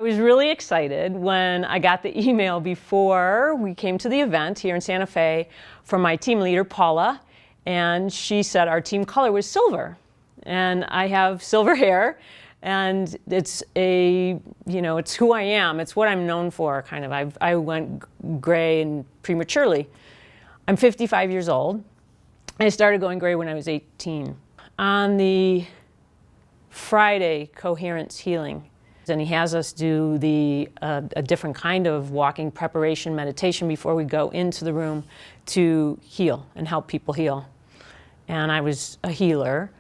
was really excited when I got the email before we came to the event here in Santa Fe from my team leader, Paula, and she said our team color was silver. And I have silver hair, and it's it's who I am. It's what I'm known for, kind of. I went gray and prematurely. I'm 55 years old. I started going gray when I was 18. On the Friday, Coherence Healing, and he has us do a different kind of walking preparation meditation before we go into the room to heal and help people heal. And I was a healer,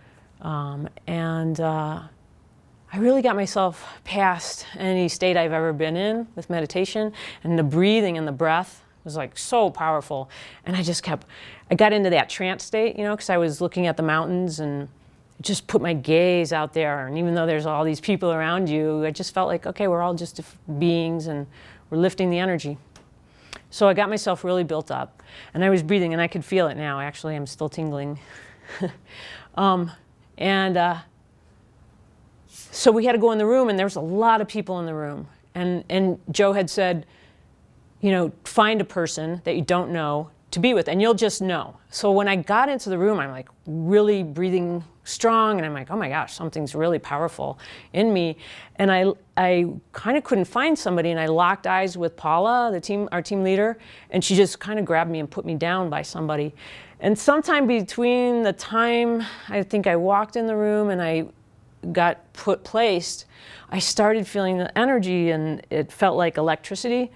and I really got myself past any state I've ever been in with meditation, and the breathing and the breath was like so powerful. And I got into that trance state, because I was looking at the mountains and just put my gaze out there. And even though there's all these people around you, I just felt like, okay, we're all just beings and we're lifting the energy. So I got myself really built up, and I was breathing, and I could feel it now. Actually, I'm still tingling. So we had to go in the room, and there was a lot of people in the room. And Joe had said, find a person that you don't know to be with, and you'll just know. So when I got into the room, I'm like really breathing strong, and I'm like, oh my gosh, something's really powerful in me. And I kind of couldn't find somebody, and I locked eyes with Paula, our team leader, and she just kind of grabbed me and put me down by somebody. And sometime between the time I think I walked in the room and I got placed, I started feeling the energy, and it felt like electricity.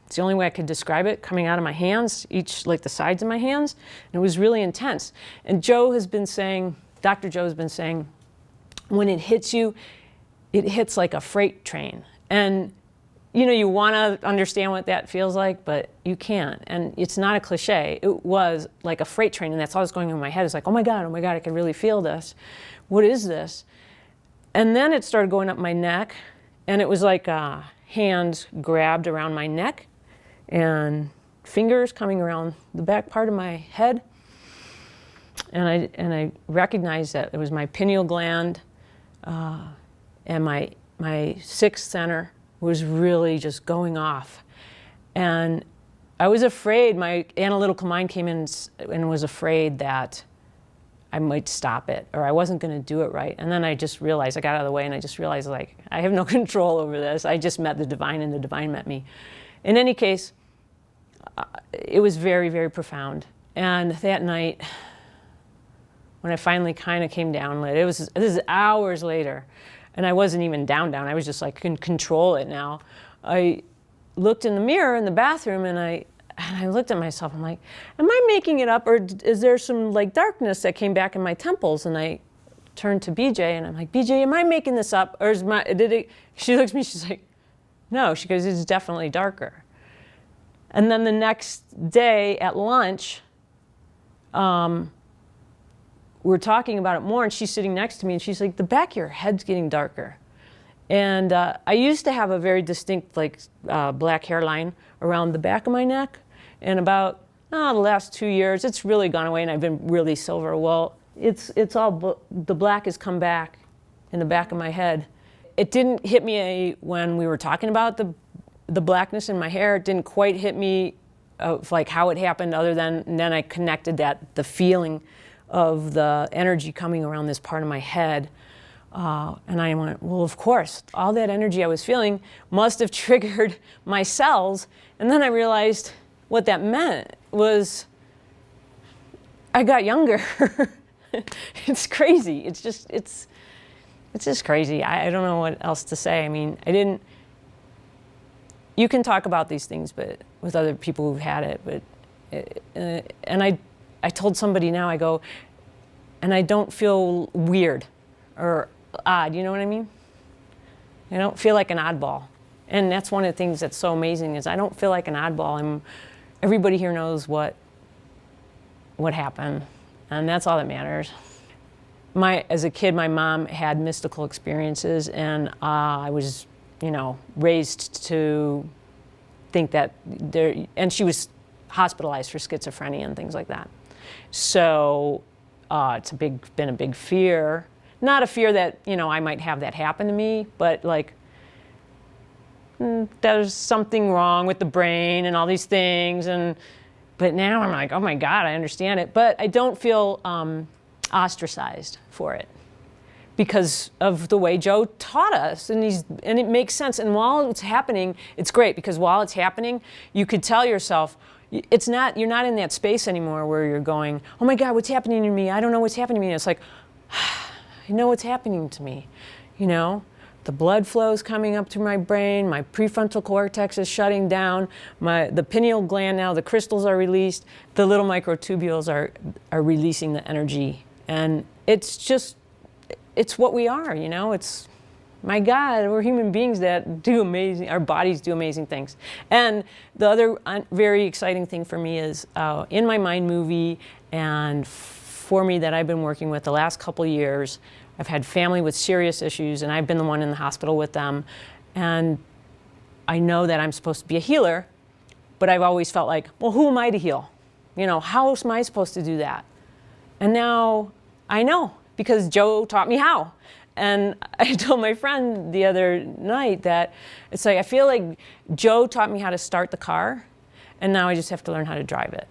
It's the only way I could describe it, coming out of my hands, like the sides of my hands. And it was really intense. And Dr. Joe has been saying, when it hits you, it hits like a freight train. And you want to understand what that feels like, but you can't. And it's not a cliche. It was like a freight train, and that's all that's going on in my head. It's like, oh my God, I can really feel this. What is this? And then it started going up my neck, and it was like hands grabbed around my neck and fingers coming around the back part of my head. And I recognized that it was my pineal gland, and my sixth center was really just going off. And I was afraid, my analytical mind came in and was afraid that I might stop it, or I wasn't going to do it right. And then I just realized, I got out of the way, and I just realized, like, I have no control over this. I just met the divine, and the divine met me. In any case, it was very, very profound. And that night, when I finally kind of came down, this is hours later, and I wasn't even down. I was just like, can control it now. I looked in the mirror in the bathroom, and I looked at myself. I'm like, am I making it up, or is there some like darkness that came back in my temples? And I turned to BJ, and I'm like, BJ, am I making this up, or She looks at me, she's like, no. She goes, it's definitely darker. And then the next day at lunch, we're talking about it more, and she's sitting next to me, and she's like, the back of your head's getting darker. And I used to have a very distinct black hairline around the back of my neck. And about the last 2 years, it's really gone away, and I've been really silver. Well, it's all, the black has come back in the back of my head. It didn't hit me when we were talking about the blackness in my hair. It didn't quite hit me of like how it happened, other than, and then I connected the feeling of the energy coming around this part of my head. And I went, well, of course, all that energy I was feeling must have triggered my cells. And then I realized what that meant was I got younger. It's crazy. It's just crazy. I don't know what else to say. I mean, you can talk about these things, but with other people who've had it. And I told somebody now, I go, and I don't feel weird or odd, you know what I mean? I don't feel like an oddball. And that's one of the things that's so amazing, is I don't feel like an oddball. Everybody here knows what happened, and that's all that matters. As a kid, my mom had mystical experiences, and I was, raised to think that and she was hospitalized for schizophrenia and things like that. So it's been a big fear. Not a fear that, I might have that happen to me, but like there's something wrong with the brain and all these things. But now I'm like, oh my God, I understand it. But I don't feel ostracized for it because of the way Joe taught us. And it makes sense. And while it's happening, it's great because while it's happening, you could tell yourself, you're not in that space anymore where you're going, oh my God, what's happening to me? I don't know what's happening to me. It's like, I know what's happening to me, you know? The blood flow's coming up through my brain, my prefrontal cortex is shutting down, the pineal gland now, the crystals are released, the little microtubules are releasing the energy. And it's what we are, you know? It's, my God, we're human beings that do amazing, our bodies do amazing things. And the other very exciting thing for me is in my Mind movie and for me that I've been working with the last couple years, I've had family with serious issues and I've been the one in the hospital with them. And I know that I'm supposed to be a healer, but I've always felt like, well, who am I to heal? You know, how am I supposed to do that? And now I know because Joe taught me how. And I told my friend the other night that it's like, I feel like Joe taught me how to start the car and now I just have to learn how to drive it.